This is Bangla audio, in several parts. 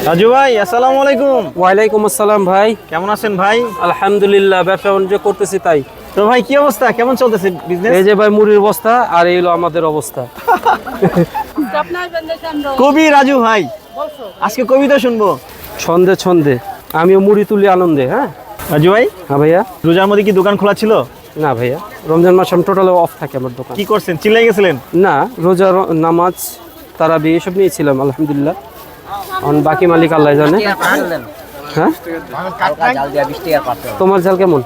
রাজু ভাই, আসসালামু আলাইকুম। ওয়ালাইকুম আসসালাম ভাই। কেমন আছেন ভাই? আলহামদুলিল্লাহ, ব্যবসা বাণিজ্য করতেছি তাই। তো ভাই কি অবস্থা, কেমন চলতেছে বিজনেস? এই যে ভাই মুড়ির অবস্থা, আর এই হলো আমাদের অবস্থা। কবি রাজু ভাই, আজকে কবিতা শুনবো। ছন্দে ছন্দে আমিও মুড়ি তুলি আনন্দে। হ্যাঁ রাজু ভাই, হ্যাঁ ভাইয়া। রোজার মধ্যে কি দোকান খোলা ছিল? না ভাইয়া, রমজান মাস আমি টোটাল অফ থাকে আমার দোকান। কি করছেন, চিল্লাই গেছিলেন? না, রোজা নামাজ তারাবি এসব নিয়েছিলাম আলহামদুলিল্লাহ। বাকি মালিক আল্লাহ জানে। হ্যাঁ, তোমার ঝাল কেমন?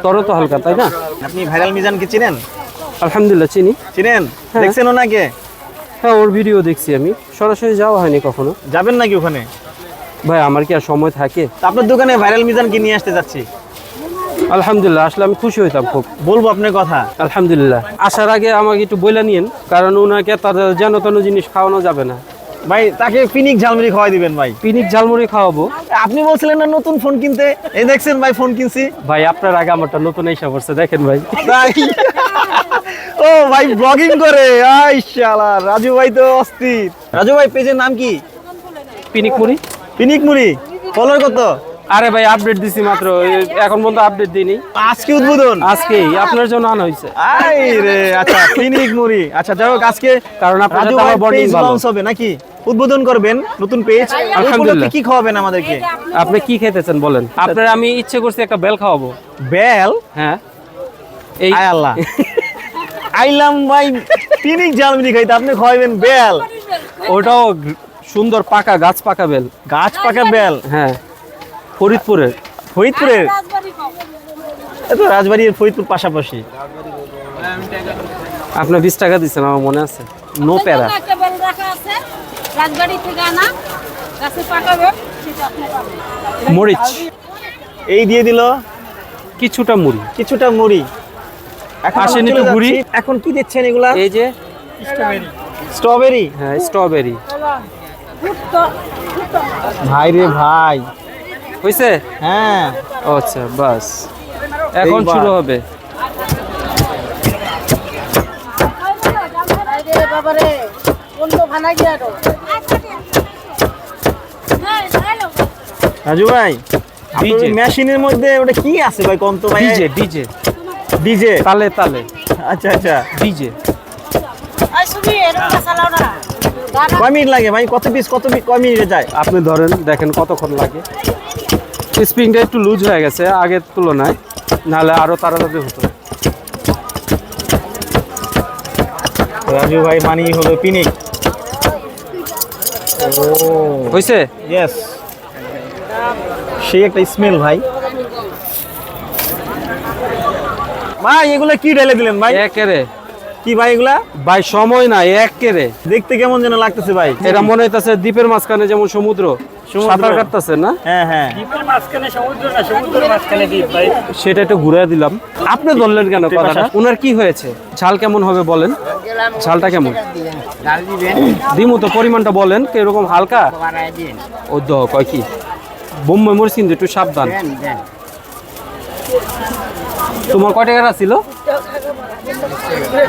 তোরও তো হালকা, তাই না? আপনি ভাইরাল মিজানকে চিনেন? আলহামদুলিল্লাহ চিনি। চিনেন? হ্যাঁ। দেখছেন ওনাকে? হ্যাঁ, ওর ভিডিও দেখছি আমি, সরাসরি যাওয়া হয়নি কখনো। যাবেন নাকি ওখানে? ভাই আমার কি আর সময় থাকে? তা আপনার দোকানে ভাইরাল মিজানকে নিয়ে আসতে যাচ্ছি। আলহামদুলিল্লাহ, আসলে আমি খুশি হইতাম খুব। বলবো আপনার কথা? আলহামদুলিল্লাহ। আসার আগে আমাকে একটু বইলা নিয়েন, কারণ ওনাকে তার যেন তেন জিনিস খাওয়ানো যাবে না। ভাই তাকে পিনিক ঝালমুড়ি খাওয়াই দিবেন ভাই। পিনিক ঝালমুড়ি খাওয়াবো? আপনি বলছিলেন না নতুন ফোন কিনতে, এই দেখছেন ভাই ফোন কিনছি। ভাই আপনার আগে আমারটা নতুন এসে পড়ছে, দেখেন ভাই। তাই? ও ভাই ব্লগিং করে, আই শালা রাজু ভাই তো অস্থির। রাজু ভাই পেজের নাম কি? পিনিক মুড়ি। পিনিক মুড়ি। ফলোয়ার কত? আরে ভাই আপডেট দিছি মাত্র, এখন পর্যন্ত আপডেট দিইনি। আজকে উদ্বোধন? আজকেই আপনার জন্য আনা হয়েছে। আই রে, আচ্ছা পিনিক মুড়ি। আচ্ছা যাই হোক, আজকে কারণ আপনার রাজু সাথে ভাই আমার বন্ডিং পেজ ভালো। লঞ্চ হবে নাকি? উদ্বোধন করবেন নতুন পেজ। আলহামদুলিল্লাহ। কি খাওয়াবেন আমাদেরকে? আপনি কি খেতেছেন বলেন? আপনার আমি ইচ্ছে করছি একটা বেল খাওয়াবো। বেল? হ্যাঁ, এই আয় আল্লাহ। আইলাম ভাই পিনিক ঝালমুড়ি খাইতে, আপনি খাওয়াবেন বেল? ওটাও সুন্দর পাকা, গাছ পাকা বেল। গাছ পাকা বেল? হ্যাঁ, ফরিদপুরের। ফরিদপুরের? এতো রাজবাড়ি আর ফরিদপুর পাশাপাশি। আপনি 20 টাকা দিচ্ছেন, আমার মনে আছে। নো প্যারা। মরিচ এই দিয়ে দিল কিছুটা মুড়ি, কিছুটা মুড়ি। এখন আসেন চলে একটু যাচ্ছি। ঘুরি। এখন কি দিচ্ছেন এগুলা? এই যে স্ট্রবেরি। হ্যাঁ, স্ট্রবেরি। ভাই রে ভাই, হইছে? হ্যাঁ আচ্ছা বাস, এখন এইবার। শুরু হবে। রাজু ভাই, ডিজে। মেশিনের মধ্যে ওটা কি আছে ভাই, কোন তো ভাই? DJ DJ DJ. তালে তালে আচ্ছা আচ্ছা, ডিজে। কয় মিনিট লাগে ভাই? কত পিস কয় মিনিটে যায়? আপনি ধরেন, দেখেন কতক্ষণ লাগে। স্প্রিংটা একটু লুজ হয়ে গেছে আগের তুলনায়, নাহলে আরো তাড়াতাড়ি হতো। রাজু ভাই মানি হলো পিনিক। ও হইছে? ইয়েস, সেই একটা স্মেল ভাই। ভাই এগুলা কি ঢেলে দিলেন ভাই? একেরে কি ভাই এগুলা? ভাই সময় নাই, একেরে। দেখতে কেমন যেন লাগতেছে ভাই। এটা মনে হইতাছে দ্বীপের মাঝখানে যেমন সমুদ্র, সাঁতার কাটতেছে না? হ্যাঁ হ্যাঁ, সেটা একটু ঘুরে দিলাম। আপনি ধরলেন কেন কথাটা? ওনার কি হয়েছে? ঝাল কেমন হবে বলেন? ঝালটা কেমন দিমু তো, পরিমাণটা বলেন কিরকম? হালকা? ও দ কয় কি বোম্বাই মরিচ, কিন্তু একটু সাবধান। তোমার কয় টাকা ছিল?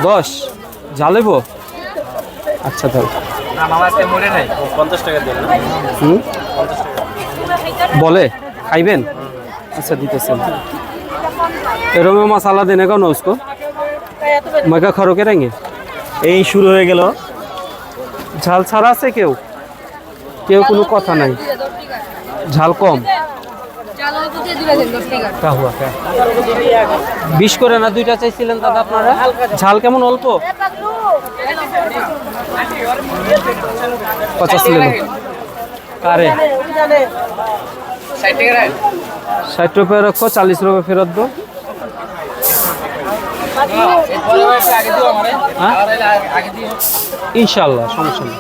10। ঝালেব? আচ্ছা তাহলে বলে খাইবেন? আচ্ছা দিতেছেন। এরকম মশালা দেনে কেন उसको মগা খরো কে রেঙ্গে। এই শুরু হয়ে গেল। ঝাল ছাড়া আছে কেউ? কেউ কোনো কথা নাই, ঝাল কম। 20 করে না, 2টা চাইছিলেন দাদা আপনারা? ঝাল কেমন? অল্প? 50 কিলো কারে 60 रुपये रखो, 40 रुपये ফেরত दो। ইনশাল্লাহ, সমস্যা নেই।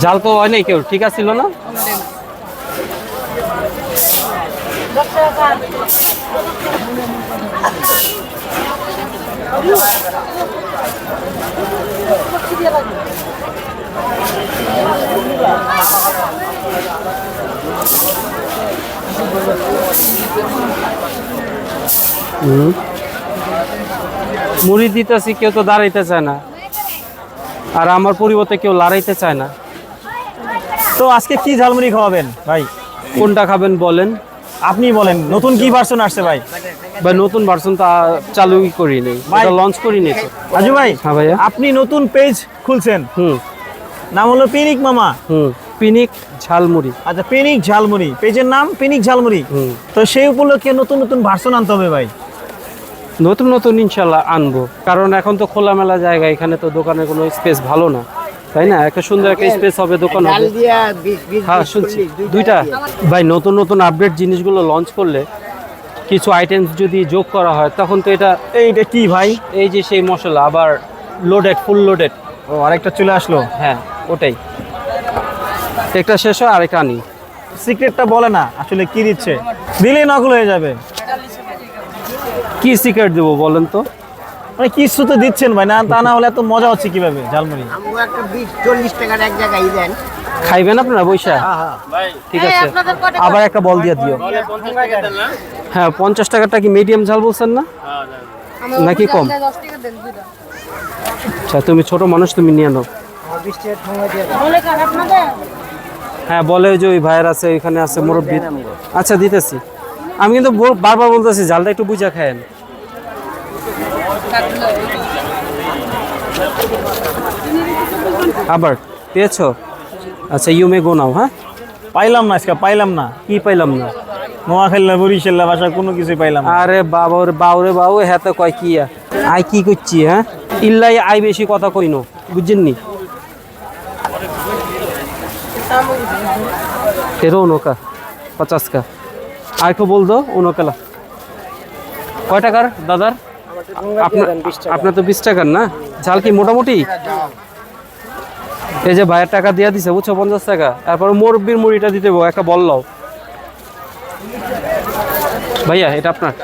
ঝাল তো হয় নাই কেউ, ঠিক আছিল না? মুড়ি দিতেছি, কেউ তো দাঁড়াইতে চায় না, আর আমার পরিবর্তে কেউ লড়াইতে চায় না। তো আজকে কি ঝালমুড়ি খাওয়াবেন ভাই? কোনটা খাবেন বলেন? আপনি বলেন, নতুন কি ভার্সন আসছে ভাই? ভাই নতুন ভার্সন তো চালুই করি নেই, ভাই। লঞ্চ করি নি তো। রাজু ভাই, হ্যাঁ ভাইয়া। আপনি নতুন পেজ খুলছেন, হুম নাম হলো পিনিক মামা। হুম পিনিক ঝালমুড়ি। আচ্ছা, পিনিক ঝালমুড়ি, পেজের নাম পিনিক ঝালমুড়ি। হুম তো সেই উপলক্ষে নতুন নতুন ভার্সন আনতে হবে ভাই। নতুন নতুন ইনশাল্লাহ আনবো, কারণ এখন তো খোলামেলা জায়গা, এখানে তো দোকানের কোনো স্পেস ভালো না, তাই না? একটা সুন্দর একটা স্পেস হবে, দোকান হবে। হ্যাঁ শুনছি, দুইটা। ভাই নতুন নতুন আপডেট জিনিসগুলো লঞ্চ করলে কিছু আইটেমস যদি যোগ করা হয় তখন তো এটা, এইটা কি ভাই? এই যে সেই মশলা আবার লোডেড, ফুল লোডেড। ও, আরেকটা চলে আসলো। হ্যাঁ ওটাই, একটা শেষ হয় আরেকটা আনি। সিক্রেটটা বলে না আসলে কি দিচ্ছে, দিলেই নকল হয়ে যাবে। কি সিক্রেট দেবো বলেন তো? মানে কিছু তো দিচ্ছেন ভাই, না তা না হলে এত মজা হচ্ছে কিভাবে ঝালমুড়ি? আমগো একটা 20-40 টাকার এক জায়গায় দেন। খাইবেন আপনারা বৈশা? ঠিক আছে, আবার একটা বল দিয়ে দিও। হ্যাঁ 50 টাকাটা কি মিডিয়াম ঝাল বলছেন না নাকি কম? আচ্ছা তুমি ছোট মানুষ, তুমি নিয়ে নাও। 20 টাকা ঠোঙা দিয়ে দেন। হ্যাঁ বলে যে ওই ভাইয়ের আছে, ওইখানে আছে মুরব্বী। আচ্ছা দিতেছি, আমি কিন্তু বারবার বলতেছি ঝালটা একটু বুঝা খায়েন। আবার পেয়েছো? আচ্ছা ইউ মে গো নাও। হ্যাঁ পাইলাম না আজকে, পাইলাম না। কি পাইলাম না? নোয়াখালী বরিশাল্লা ভাষা কোনো কিছুই পাইলাম না। আরে বাবার বাউরে বাবু হেতে কয় কি আই কি করছি? হ্যাঁ ইল্লাই আই বেশি কথা কইনো, বুঝছেন নি? তেরো উনকা 50 কা আর একটু বল দো উনকালা। কয় টাকার দাদার? আপনার তো 20 টাকার না? ঝাল কি মোটামুটি? এই যে ভাইয়ের টাকা দিয়া দিছে বুঝছো, 50 টাকা। তারপর মুরব্বির মুড়িটা দিতে একটা বললাও। ভাইয়া এটা আপনার।